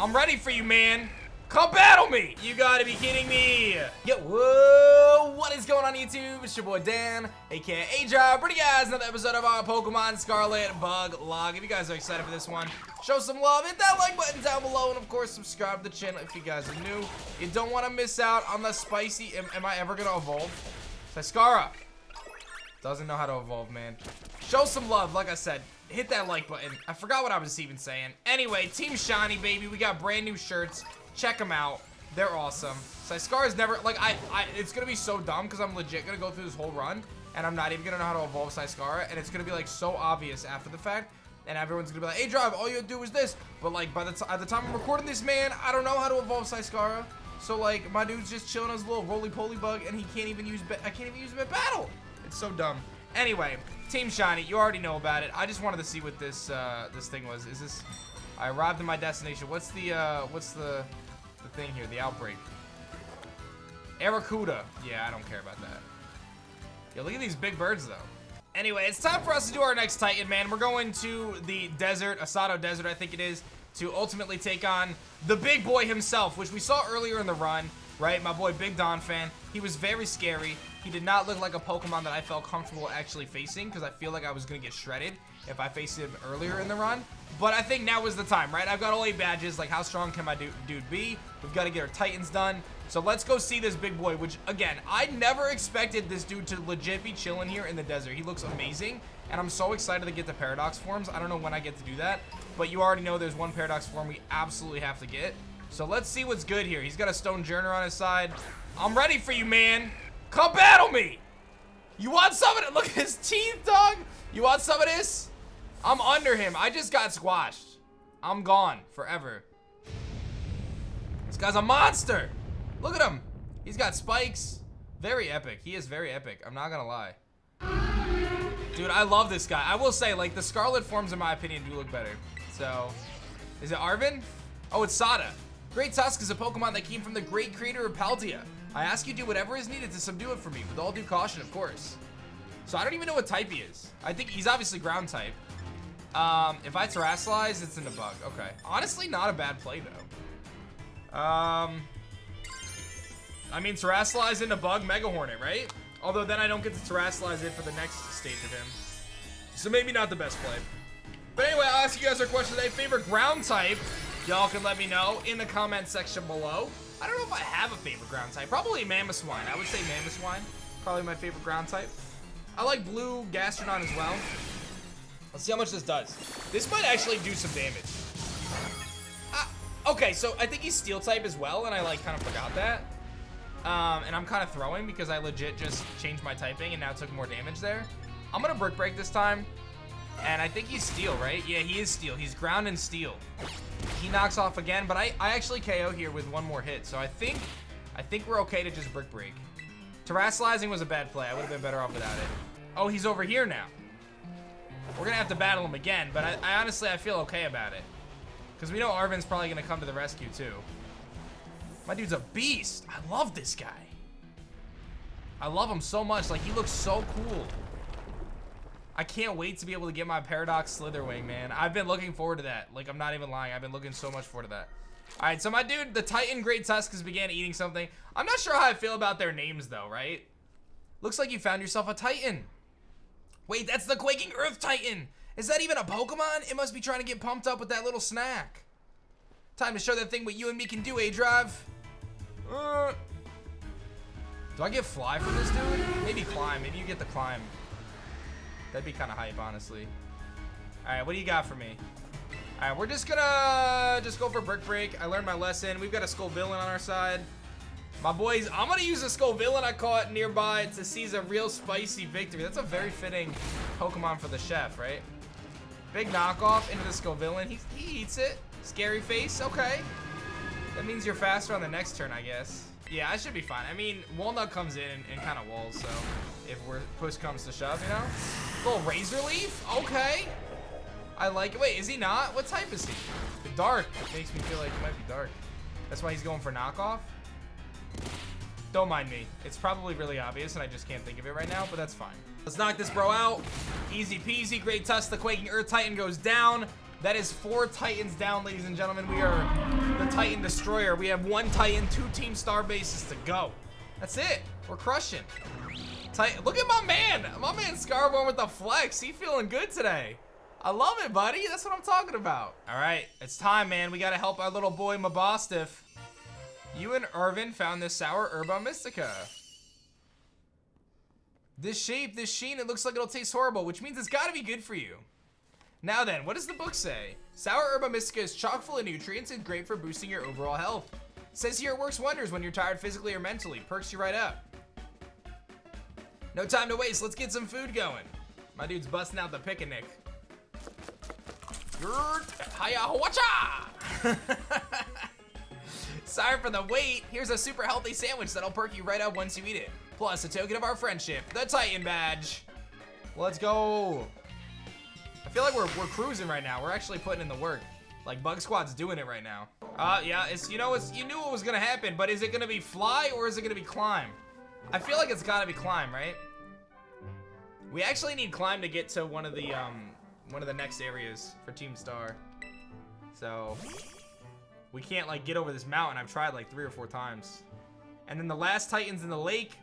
I'm ready for you, man. Come battle me. You gotta be kidding me. Yo, whoa, what is going on YouTube? It's your boy Dan, aka aDrive, bringing you guys another episode of our Pokemon Scarlet BugLocke. If you guys are excited for this one, show some love, hit that like button down below, and of course subscribe to the channel if you guys are new. You don't want to miss out on the spicy, am I ever gonna evolve? Scarlet doesn't know how to evolve, man. Show some love, like I said. Hit that like button. I forgot what I was even saying. Anyway, Team Shiny, baby. We got brand new shirts. Check them out. They're awesome. Scarlet's never, like, it's gonna be so dumb because I'm legit gonna go through this whole run and I'm not even gonna know how to evolve Scarlet, and it's gonna be like so obvious after the fact, and everyone's gonna be like, aDrive, all you do is this. But like at the time I'm recording this, man, I don't know how to evolve Scarlet. So like my dude's just chilling as a little roly-poly bug, and he can't even use I can't even use him at battle. It's so dumb. Anyway, Team Shiny, you already know about it. I just wanted to see what this this thing was. Is this? I arrived at my destination. What's the thing here? The outbreak. Aracuda. Yeah, I don't care about that. Yo, look at these big birds though. Anyway, it's time for us to do our next Titan, man. We're going to the desert, Asado Desert, I think it is, to ultimately take on the big boy himself, which we saw earlier in the run, right? My boy Big Don fan. He was very scary. He did not look like a Pokemon that I felt comfortable actually facing, because I feel like I was going to get shredded if I faced him earlier in the run. But I think now is the time, right? I've got all 8 badges. Like, how strong can my dude be? We've got to get our Titans done. So let's go see this big boy, which, again, I never expected this dude to legit be chilling here in the desert. He looks amazing, and I'm so excited to get the Paradox forms. I don't know when I get to do that, but you already know there's one Paradox form we absolutely have to get. So let's see what's good here. He's got a Stone Journer on his side. I'm ready for you, man. Come battle me. You want some of it? Look at his teeth, dog. You want some of this? I'm under him. I just got squashed. I'm gone forever. This guy's a monster. Look at him. He's got spikes. Very epic. He is very epic. I'm not gonna lie. Dude, I love this guy. I will say, like, the Scarlet forms, in my opinion, do look better. So, is it ARVEN? Oh, it's Sada. Great TUSK is a Pokemon that came from the great creator of Paldea. I ask you to do whatever is needed to subdue it for me, with all due caution, of course. So I don't even know what type he is. I think he's obviously ground type. If I Terrasilize, it's in the bug. Okay. Honestly, not a bad play, though. I mean, Terrasilize into bug, Mega Hornet, right? Although then I don't get to Terrasilize it for the next stage of him. So maybe not the best play. But anyway, I'll ask you guys our question today. Favorite ground type? Y'all can let me know in the comment section below. I don't know if I have a favorite ground type. Probably Mamoswine. I would say Mamoswine. Probably my favorite ground type. I like blue Gastrodon as well. Let's see how much this does. This might actually do some damage. Okay, so I think he's steel type as well, and I like kind of forgot that. And I'm kind of throwing because I legit just changed my typing and now took more damage there. I'm gonna Brick Break this time. And I think he's steel, right? Yeah, he is steel. He's ground and steel. He knocks off again, but I actually KO here with one more hit. So I think we're okay to just Brick Break. Terrasilizing was a bad play. I would have been better off without it. Oh, he's over here now. We're gonna have to battle him again, but I honestly feel okay about it. Because we know ARVEN's probably gonna come to the rescue too. My dude's a beast. I love this guy. I love him so much. Like, he looks so cool. I can't wait to be able to get my Paradox Slitherwing, man. I've been looking forward to that. Like, I'm not even lying. I've been looking so much forward to that. All right, so my dude, the Titan Great Tusk, has began eating something. I'm not sure how I feel about their names, though, right? Looks like you found yourself a Titan. Wait, that's the Quaking Earth Titan. Is that even a Pokemon? It must be trying to get pumped up with that little snack. Time to show that thing what you and me can do, aDrive. Do I get Fly from this dude? Maybe Climb. Maybe you get the Climb. That'd be kind of hype, honestly. All right, what do you got for me? All right, we're just gonna go for Brick Break. I learned my lesson. We've got a Skull Villain on our side. My boys, I'm gonna use a Skull Villain I caught nearby to seize a real spicy victory. That's a very fitting Pokemon for the chef, right? Big knockoff into the Skull Villain. He eats it. Scary face, okay. That means you're faster on the next turn, I guess. Yeah, I should be fine. I mean, Walnut comes in and kind of walls, so if push comes to shove, you know? Little Razor Leaf, okay. I like it. Wait, is he not? What type is he? The dark makes me feel like he might be dark. That's why he's going for knockoff. Don't mind me. It's probably really obvious and I just can't think of it right now, but that's fine. Let's knock this bro out. Easy peasy. Great TUSK. The Quaking Earth Titan goes down. That is 4 Titans down, ladies and gentlemen. We are the Titan Destroyer. We have 1 Titan, 2 Team Star bases to go. That's it. We're crushing. Look at my man. My man Scarborn with the flex. He feeling good today. I love it, buddy. That's what I'm talking about. All right, it's time, man. We got to help our little boy Mabostiff. You and ARVEN found this sour Herba Mystica. This shape, this sheen, it looks like it'll taste horrible, which means it's got to be good for you. Now then, what does the book say? Sour Herba Mystica is chock full of nutrients and great for boosting your overall health. It says here it works wonders when you're tired physically or mentally. Perks you right up. No time to waste. Let's get some food going. My dude's busting out the picnic. Hiya, wacha! Sorry for the wait. Here's a super healthy sandwich that'll perk you right up once you eat it. Plus, a token of our friendship, the Titan badge. Let's go. I feel like we're cruising right now. We're actually putting in the work. Like Bug Squad's doing it right now. Yeah, you knew what was gonna happen, but is it gonna be fly or is it gonna be climb? I feel like it's gotta be climb, right? We actually need climb to get to one of the next areas for Team Star. So we can't like get over this mountain. I've tried like 3 or 4 times. And then the last Titan's in the lake,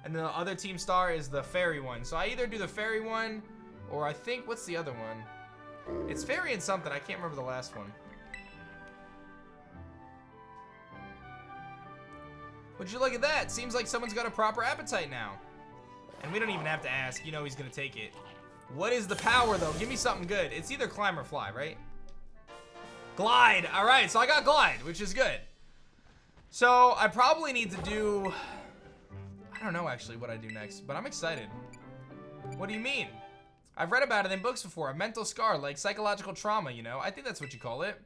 and then the other Team Star is the fairy one. So I either do the fairy one, or I think, what's the other one? It's fairy and something. I can't remember the last one. Would you look at that? Seems like someone's got a proper appetite now. And we don't even have to ask. You know he's gonna take it. What is the power though? Give me something good. It's either climb or fly, right? Glide. All right, so I got glide, which is good. So I probably need to do, I don't know actually what I do next, but I'm excited. What do you mean? I've read about it in books before. A mental scar, like psychological trauma, you know? I think that's what you call it.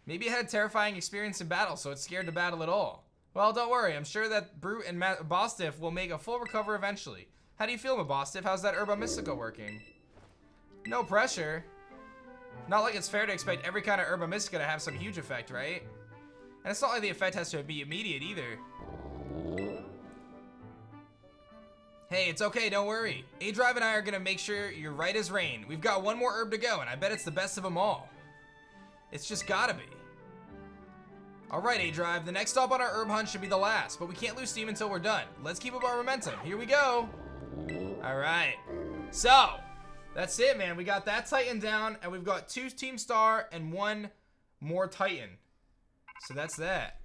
Maybe it had a terrifying experience in battle, so it's scared to battle at all. Well, don't worry. I'm sure that Brute and Mabostiff will make a full recovery eventually. How do you feel, Mabostiff? How's that Herba Mystica working? No pressure. Not like it's fair to expect every kind of Herba Mystica to have some huge effect, right? And it's not like the effect has to be immediate either. Hey, it's okay, don't worry. aDrive and I are gonna make sure you're right as rain. We've got 1 more herb to go, and I bet it's the best of them all. It's just gotta be. Alright, aDrive, the next stop on our herb hunt should be the last, but we can't lose steam until we're done. Let's keep up our momentum. Here we go. Alright. So, that's it, man. We got that Titan down, and we've got 2 Team Star and 1 more Titan. So that's that.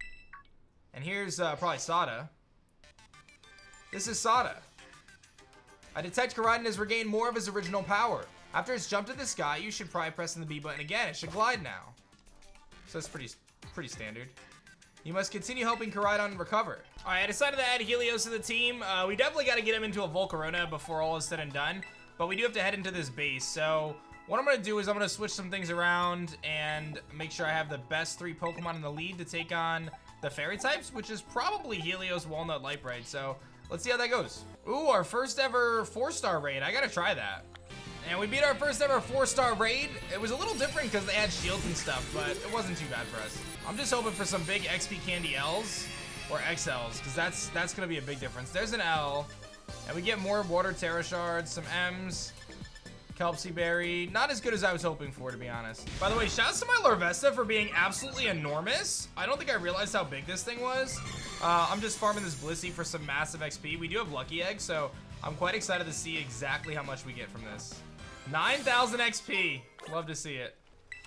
And here's probably Sada. This is Sada. I detect Koraidon has regained more of his original power. After it's jumped to the sky, you should try pressing the B button again. It should glide now. So that's pretty standard. You must continue helping Koraidon recover. All right, I decided to add Helios to the team. We definitely got to get him into a Volcarona before all is said and done. But we do have to head into this base. So what I'm going to do is I'm going to switch some things around and make sure I have the best 3 Pokemon in the lead to take on the fairy types, which is probably Helios, Walnut, Lightbright. So let's see how that goes. Ooh, our first ever 4-star raid. I got to try that. And we beat our first ever 4-star raid. It was a little different because they had shields and stuff, but it wasn't too bad for us. I'm just hoping for some big XP candy Ls or XLs, because that's going to be a big difference. There's an L, and we get more Water Terra Shards, some Ms, Kelpsy Berry. Not as good as I was hoping for, to be honest. By the way, shouts to my Larvesta for being absolutely enormous. I don't think I realized how big this thing was. I'm just farming this Blissey for some massive XP. We do have Lucky Egg, so I'm quite excited to see exactly how much we get from this. 9,000 XP. Love to see it.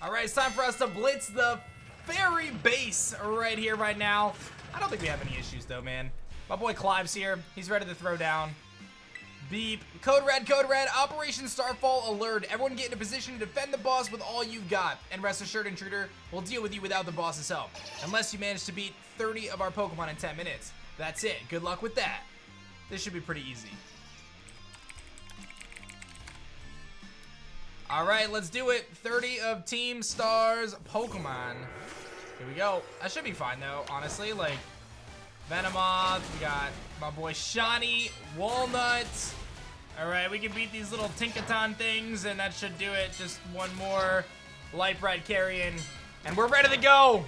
All right, it's time for us to blitz the fairy base right here, right now. I don't think we have any issues, though, man. My boy Clive's here. He's ready to throw down. Beep. Code Red, Operation Starfall alert. Everyone get in a position to defend the boss with all you've got. And rest assured, Intruder, we'll deal with you without the boss's help. Unless you manage to beat 30 of our Pokemon in 10 minutes. That's it. Good luck with that. This should be pretty easy. All right, let's do it. 30 of Team Star's Pokemon. Here we go. I should be fine, though, honestly. Like, Venomoth, we got my boy Shani, Walnut. All right, we can beat these little Tinkaton things, and that should do it. Just 1 more Lightbright Carrion, and we're ready to go.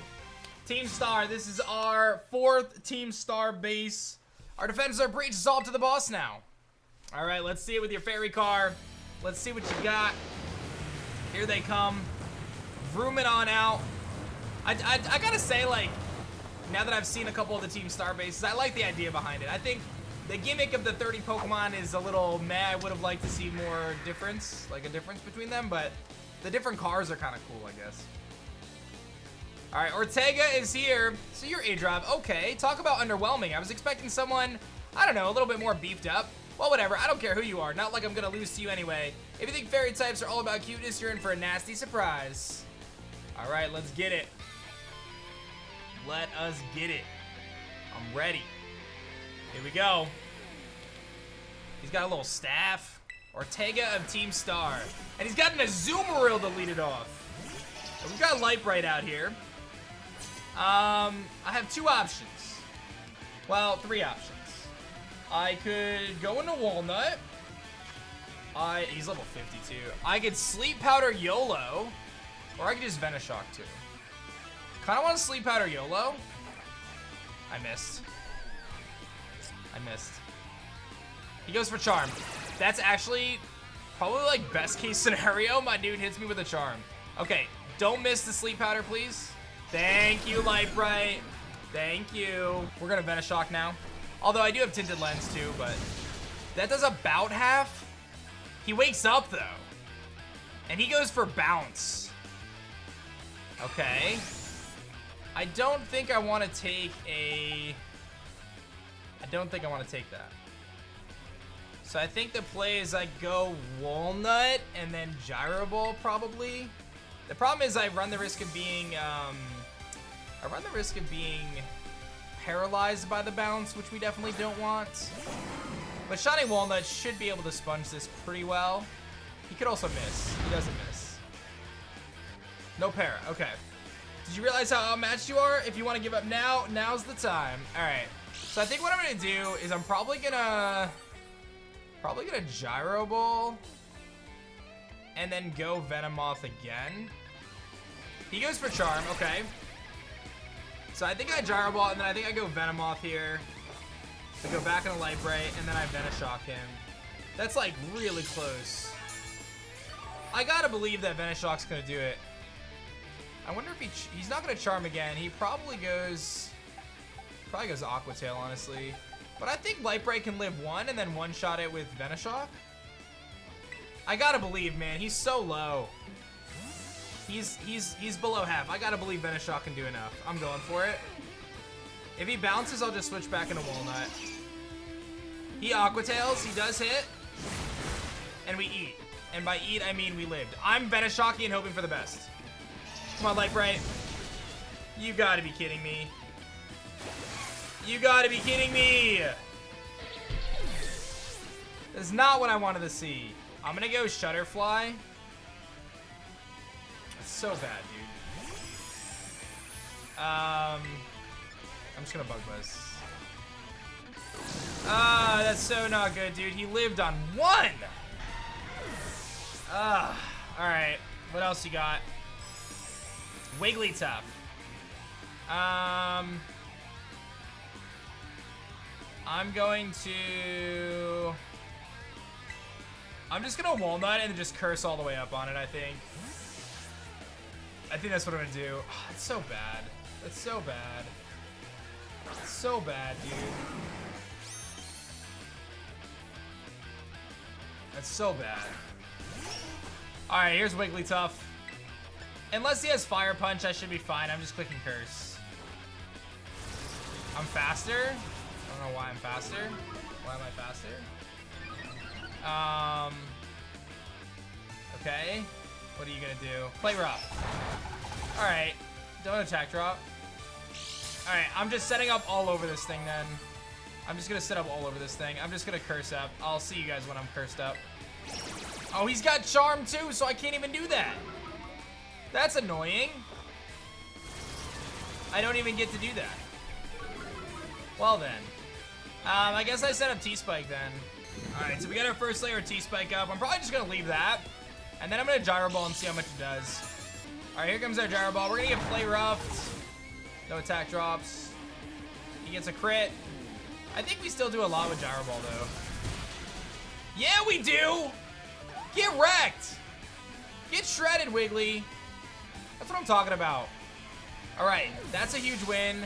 Team Star, this is our 4th Team Star base. Our defenses are breached. It's all up to the boss now. All right, let's see it with your fairy car. Let's see what you got. Here they come. Vrooming on out. I gotta say, like, now that I've seen a couple of the Team Star bases, I like the idea behind it. I think the gimmick of the 30 Pokemon is a little meh. I would have liked to see more difference, like a difference between them, but the different cars are kind of cool, I guess. All right, Ortega is here. So you're aDrive. Okay, talk about underwhelming. I was expecting someone, I don't know, a little bit more beefed up. Well, whatever. I don't care who you are. Not like I'm going to lose to you anyway. If you think fairy types are all about cuteness, you're in for a nasty surprise. All right, let's get it. Let us get it. I'm ready. Here we go. He's got a little staff. Ortega of Team Star. And he's got an Azumarill to lead it off. And we've got Light Bright out here. I have two options. Well, three options. I could go into Walnut. He's level 52. I could Sleep Powder YOLO. Or I could just Venoshock too. Kinda want to Sleep Powder YOLO. I missed. He goes for Charm. That's actually probably like best case scenario. My dude hits me with a Charm. Okay, don't miss the Sleep Powder, please. Thank you, Light Bright. Thank you. We're gonna Venoshock now. Although I do have Tinted Lens too, but that does about half. He wakes up though. And he goes for Bounce. Okay. I don't think I want to take that. So I think the play is I go Walnut and then Gyro Ball probably. The problem is I run the risk of being paralyzed by the bounce, which we definitely don't want. But Shining Walnut should be able to sponge this pretty well. He could also miss. He doesn't miss. No para. Okay. Did you realize how outmatched you are? If you want to give up now, now's the time. All right. So I think what I'm gonna do is I'm probably gonna Gyro Ball and then go Venomoth again. He goes for Charm. Okay. So I think I Gyro Ball and then I think I go Venomoth here. I go back into Light Bright and then I Venoshock him. That's like really close. I gotta believe that Venoshock's gonna do it. I wonder if he's not gonna Charm again. He probably goes Aqua Tail, honestly. But I think Light Bright can live one and then one-shot it with Venoshock. I gotta believe, man. He's so low. He's below half. I gotta believe Venoshock can do enough. I'm going for it. If he bounces, I'll just switch back into Walnut. He Aqua Tails. He does hit. And we eat. And by eat, I mean we lived. I'm Venoshocking and hoping for the best. Come on, Light Bright. You gotta be kidding me. You gotta be kidding me. That's not what I wanted to see. I'm gonna go Shutterfly. That's so bad, dude. I'm just gonna Bug Buzz. That's so not good, dude. He lived on one. Alright. What else you got? Wigglytuff. I'm just gonna Walnut and just curse all the way up on it, I think. I think that's what I'm gonna do. Oh, it's so bad. It's so bad. It's so bad, dude. That's so bad. Alright, here's Wigglytuff. Unless he has Fire Punch, I should be fine. I'm just clicking Curse. I'm faster. I don't know why I'm faster. Why am I faster? Okay. What are you gonna do? Play rough. Alright. Don't attack drop. Alright, I'm just setting up all over this thing then. I'm just gonna set up all over this thing. I'm just gonna curse up. I'll see you guys when I'm cursed up. Oh, he's got Charm too, so I can't even do that. That's annoying. I don't even get to do that. Well then. I guess I set up T-Spike then. Alright, so we got our first layer of T-Spike up. I'm probably just gonna leave that. And then I'm gonna Gyro Ball and see how much it does. Alright, here comes our Gyro Ball. We're gonna get Play Roughed. No attack drops. He gets a crit. I think we still do a lot with Gyro Ball though. Yeah, we do! Get wrecked! Get shredded, Wiggly. That's what I'm talking about. All right, that's a huge win.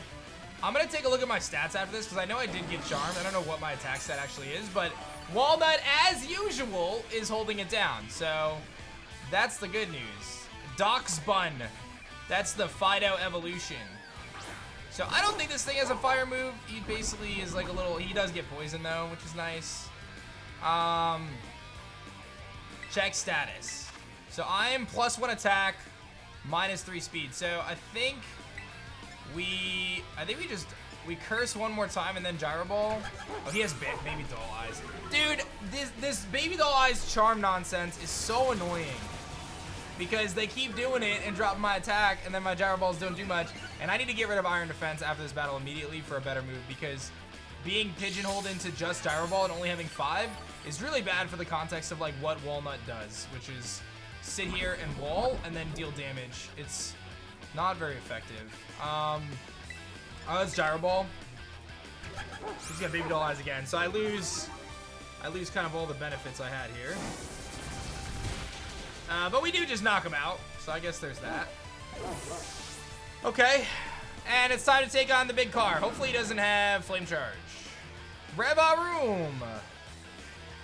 I'm gonna take a look at my stats after this because I know I did get charmed. I don't know what my attack stat actually is, but Walnut, as usual, is holding it down. So that's the good news. Doc's Bun. That's the Fido evolution. So I don't think this thing has a fire move. He basically is like a little, he does get poison though, which is nice. Check status. So I am +1 attack, -3 speed. So I think we curse one more time and then Gyro Ball. Oh, he has baby doll eyes. Dude, this baby doll eyes charm nonsense is so annoying. Because they keep doing it and dropping my attack, and then my Gyro Balls don't do much. And I need to get rid of Iron Defense after this battle immediately for a better move, because being pigeonholed into just Gyro Ball and only having 5 is really bad for the context of like what Walnut does, which is sit here and wall and then deal damage. It's not very effective. Oh, it's Gyro Ball. He's got baby doll eyes again, so I lose kind of all the benefits I had here. But we do just knock him out, so I guess there's that. Okay, and it's time to take on the big car. Hopefully he doesn't have Flame Charge. Revaroom!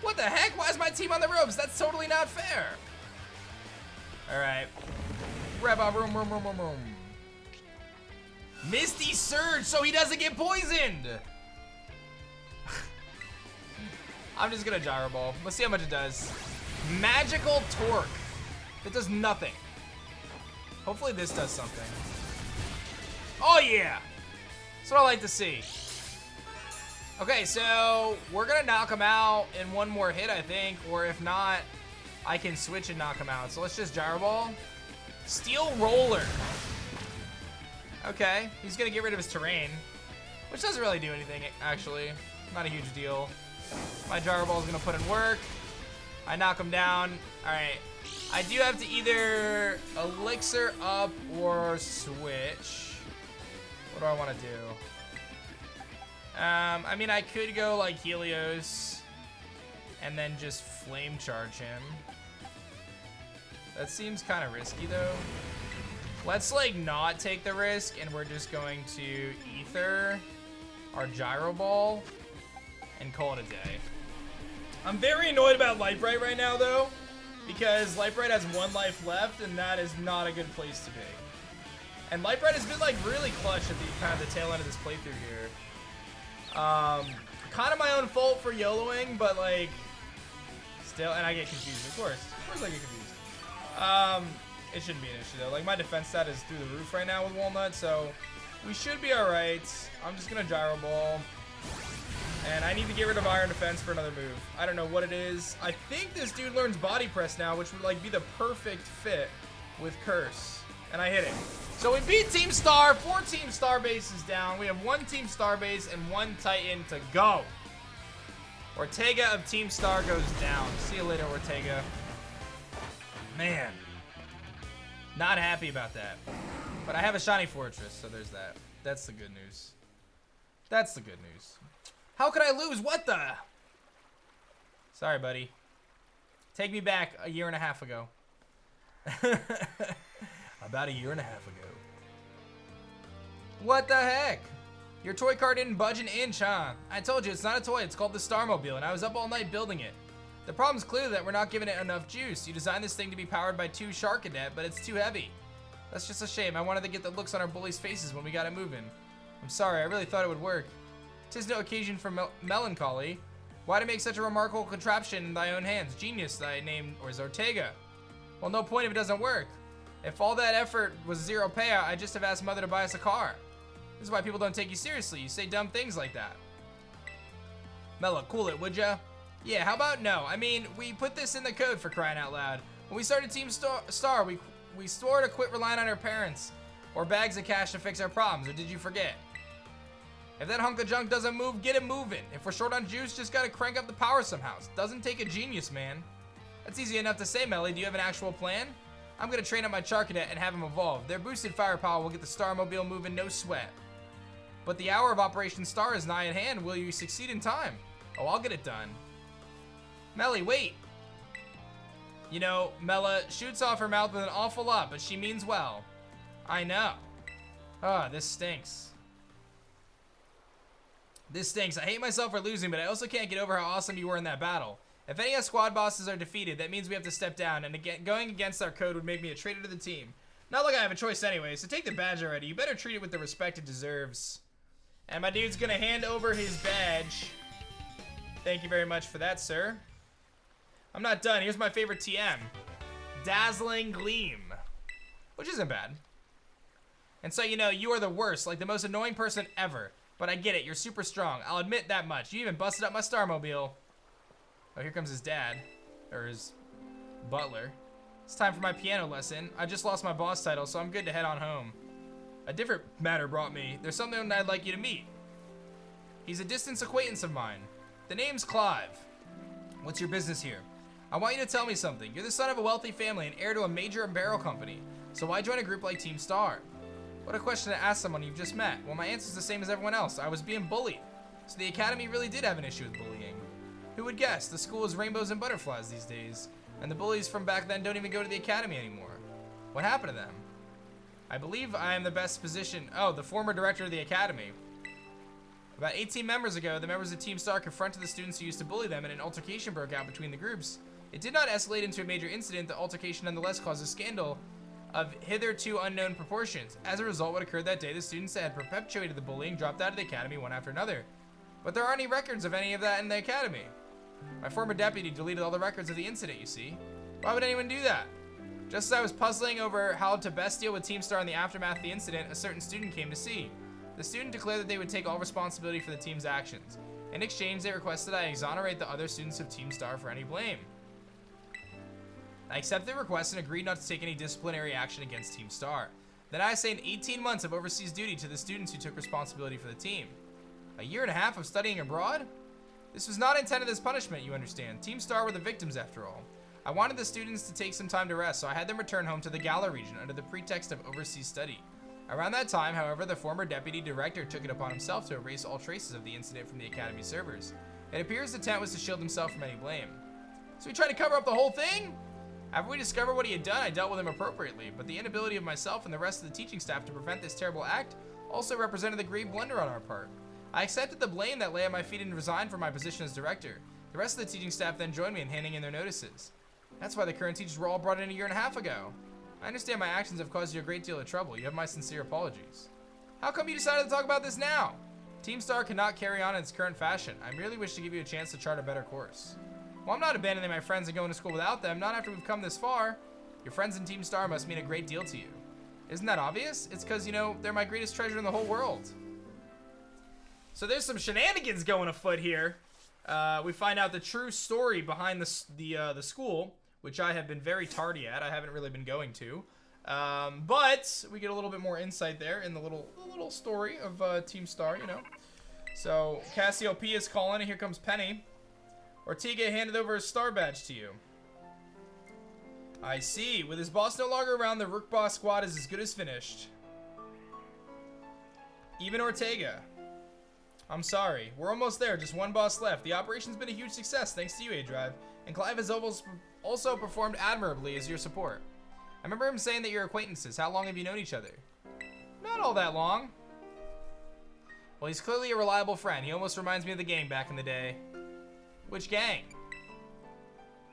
What the heck? Why is my team on the ropes? That's totally not fair. Alright. Revaroom. Misty Surge, so he doesn't get poisoned! I'm just gonna Gyro Ball. Let's see how much it does. Magical Torque. It does nothing. Hopefully this does something. Oh yeah! That's what I like to see. Okay, so we're gonna knock him out in one more hit, I think. Or if not, I can switch and knock him out. So let's just Gyro Ball. Steel Roller. Okay, he's gonna get rid of his terrain, which doesn't really do anything, actually. Not a huge deal. My Gyro Ball is gonna put in work. I knock him down. All right. I do have to either elixir up or switch. What do I want to do? I mean, I could go like Helios and then just flame charge him. That seems kind of risky though. Let's like not take the risk and we're just going to ether our Gyro Ball and call it a day. I'm very annoyed about Light Bright right now though, because Light Bright has 1 life left and that is not a good place to be. And Light Bright has been like really clutch at the kind of the tail end of this playthrough here. Kind of my own fault for YOLOing, but like still, and I get confused, of course I get confused. It shouldn't be an issue though. Like my defense stat is through the roof right now with Walnut, so we should be all right. I'm just gonna Gyro Ball. And I need to get rid of Iron Defense for another move. I don't know what it is. I think this dude learns Body Press now, which would like be the perfect fit with Curse. And I hit it. So we beat Team Star. 4 Team Star bases down. We have 1 Team Star base and 1 Titan to go. Ortega of Team Star goes down. See you later, Ortega. Man. Not happy about that. But I have a Shiny Fortress, so there's that. That's the good news. That's the good news. How could I lose? What the? Sorry, buddy. Take me back a year and a half ago. About a year and a half ago. What the heck? Your toy car didn't budge an inch, huh? I told you, it's not a toy. It's called the Starmobile, and I was up all night building it. The problem's clearly that we're not giving it enough juice. You designed this thing to be powered by 2 Sharkadet, but it's too heavy. That's just a shame. I wanted to get the looks on our bullies' faces when we got it moving. I'm sorry. I really thought it would work. 'Tis no occasion for melancholy. Why to make such a remarkable contraption in thy own hands? Genius, thy name is Ortega. Well, no point if it doesn't work. If all that effort was 0 payout, I'd just have asked Mother to buy us a car. This is why people don't take you seriously. You say dumb things like that. Mela, cool it, would ya? Yeah, how about no? I mean, we put this in the code for crying out loud. When we started Team Star, we swore to quit relying on our parents or bags of cash to fix our problems, or did you forget? If that hunk of junk doesn't move, get it moving. If we're short on juice, just gotta crank up the power somehow. It doesn't take a genius, man. That's easy enough to say, Melly. Do you have an actual plan? I'm gonna train up my Charcadet and have him evolve. Their boosted firepower will get the Starmobile moving, no sweat. But the hour of Operation Star is nigh at hand. Will you succeed in time? Oh, I'll get it done. Melly, wait. You know, Mela shoots off her mouth with an awful lot, but she means well. I know. Ah, this stinks. This stinks. I hate myself for losing, but I also can't get over how awesome you were in that battle. If any of squad bosses are defeated, that means we have to step down, and again, going against our code would make me a traitor to the team. Not like I have a choice anyway, so take the badge already. You better treat it with the respect it deserves. And my dude's gonna hand over his badge. Thank you very much for that, sir. I'm not done. Here's my favorite TM. Dazzling Gleam. Which isn't bad. And so, you know, you are the worst, like the most annoying person ever. But I get it, you're super strong. I'll admit that much. You even busted up my Starmobile. Oh, here comes his dad. Or his butler. It's time for my piano lesson. I just lost my boss title, so I'm good to head on home. A different matter brought me. There's something I'd like you to meet. He's a distant acquaintance of mine. The name's Clive. What's your business here? I want you to tell me something. You're the son of a wealthy family and heir to a major apparel company. So why join a group like Team Star? What a question to ask someone you've just met. Well, my answer's the same as everyone else. I was being bullied. So the academy really did have an issue with bullying. Who would guess? The school is rainbows and butterflies these days. And the bullies from back then don't even go to the academy anymore. What happened to them? I believe I am the best position. Oh, the former director of the academy. About 18 members ago, the members of Team Star confronted the students who used to bully them and an altercation broke out between the groups. It did not escalate into a major incident. The altercation nonetheless caused a scandal of hitherto unknown proportions. As a result, what occurred that day, the students that had perpetuated the bullying dropped out of the academy one after another. But there aren't any records of any of that in the academy. My former deputy deleted all the records of the incident, you see. Why would anyone do that? Just as I was puzzling over how to best deal with Team Star in the aftermath of the incident, a certain student came to see. The student declared that they would take all responsibility for the team's actions. In exchange, they requested I exonerate the other students of Team Star for any blame. I accepted the request and agreed not to take any disciplinary action against Team Star. Then I assigned 18 months of overseas duty to the students who took responsibility for the team. A year and a half of studying abroad? This was not intended as punishment, you understand. Team Star were the victims after all. I wanted the students to take some time to rest, so I had them return home to the Gala region under the pretext of overseas study. Around that time, however, the former deputy director took it upon himself to erase all traces of the incident from the academy servers. It appears the intent was to shield himself from any blame. So he tried to cover up the whole thing? After we discovered what he had done, I dealt with him appropriately, but the inability of myself and the rest of the teaching staff to prevent this terrible act also represented a grave blunder on our part. I accepted the blame that lay at my feet and resigned from my position as director. The rest of the teaching staff then joined me in handing in their notices. That's why the current teachers were all brought in a year and a half ago. I understand my actions have caused you a great deal of trouble. You have my sincere apologies. How come you decided to talk about this now? Team Star cannot carry on in its current fashion. I merely wish to give you a chance to chart a better course. Well, I'm not abandoning my friends and going to school without them, not after we've come this far. Your friends in Team Star must mean a great deal to you. Isn't that obvious? It's because, you know, they're my greatest treasure in the whole world. So there's some shenanigans going afoot here. We find out the true story behind the school, which I have been very tardy at. I haven't really been going to. But we get a little bit more insight there in the little story of Team Star, you know. So Cassiopeia is calling, and here comes Penny. Ortega handed over his star badge to you. I see. With his boss no longer around, the Rook Boss squad is as good as finished. Even Ortega. I'm sorry. We're almost there. Just one boss left. The operation's been a huge success thanks to you, aDrive. And Clive has also performed admirably as your support. I remember him saying that you're acquaintances. How long have you known each other? Not all that long. Well, he's clearly a reliable friend. He almost reminds me of the gang back in the day. Which gang?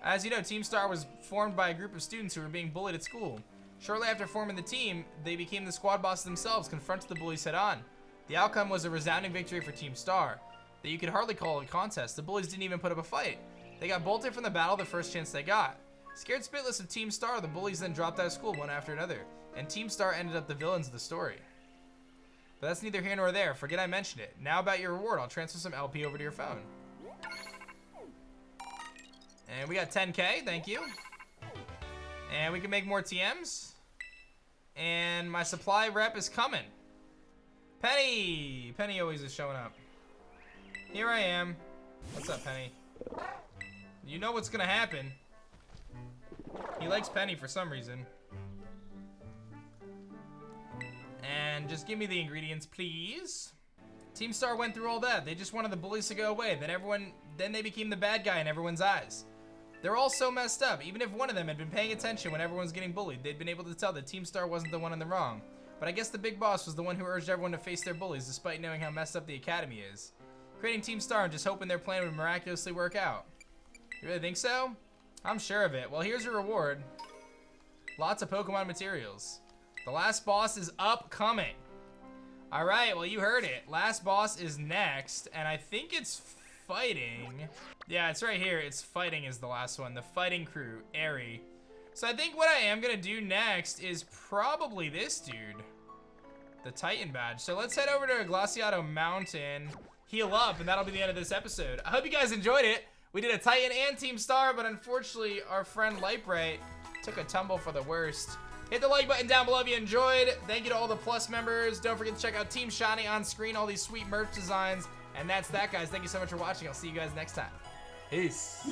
As you know, Team Star was formed by a group of students who were being bullied at school. Shortly after forming the team, they became the squad bosses themselves, confronted the bullies head-on. The outcome was a resounding victory for Team Star, that you could hardly call a contest. The bullies didn't even put up a fight. They got bolted from the battle the first chance they got. Scared spitless of Team Star, the bullies then dropped out of school one after another, and Team Star ended up the villains of the story. But that's neither here nor there. Forget I mentioned it. Now about your reward. I'll transfer some LP over to your phone. And we got 10K, thank you. And we can make more TMs. And my supply rep is coming. Penny! Penny always is showing up. Here I am. What's up, Penny? You know what's gonna happen. He likes Penny for some reason. And just give me the ingredients, please. Team Star went through all that. They just wanted the bullies to go away. Then they became the bad guy in everyone's eyes. They're all so messed up. Even if one of them had been paying attention when everyone's getting bullied, they'd been able to tell that Team Star wasn't the one in the wrong. But I guess the big boss was the one who urged everyone to face their bullies despite knowing how messed up the academy is. Creating Team Star and just hoping their plan would miraculously work out. You really think so? I'm sure of it. Well, here's your reward. Lots of Pokemon materials. The last boss is upcoming. All right, well, you heard it. Last boss is next, and I think it's fighting. Yeah, it's right here. It's fighting is the last one. The fighting crew, Airy. So I think what I am gonna do next is probably this dude. The Titan badge. So let's head over to Glaciato Mountain, heal up, and that'll be the end of this episode. I hope you guys enjoyed it. We did a Titan and Team Star, but unfortunately, our friend Lightbright took a tumble for the worst. Hit the like button down below if you enjoyed. Thank you to all the Plus members. Don't forget to check out Team Shiny on screen, all these sweet merch designs. And that's that, guys. Thank you so much for watching. I'll see you guys next time. Peace.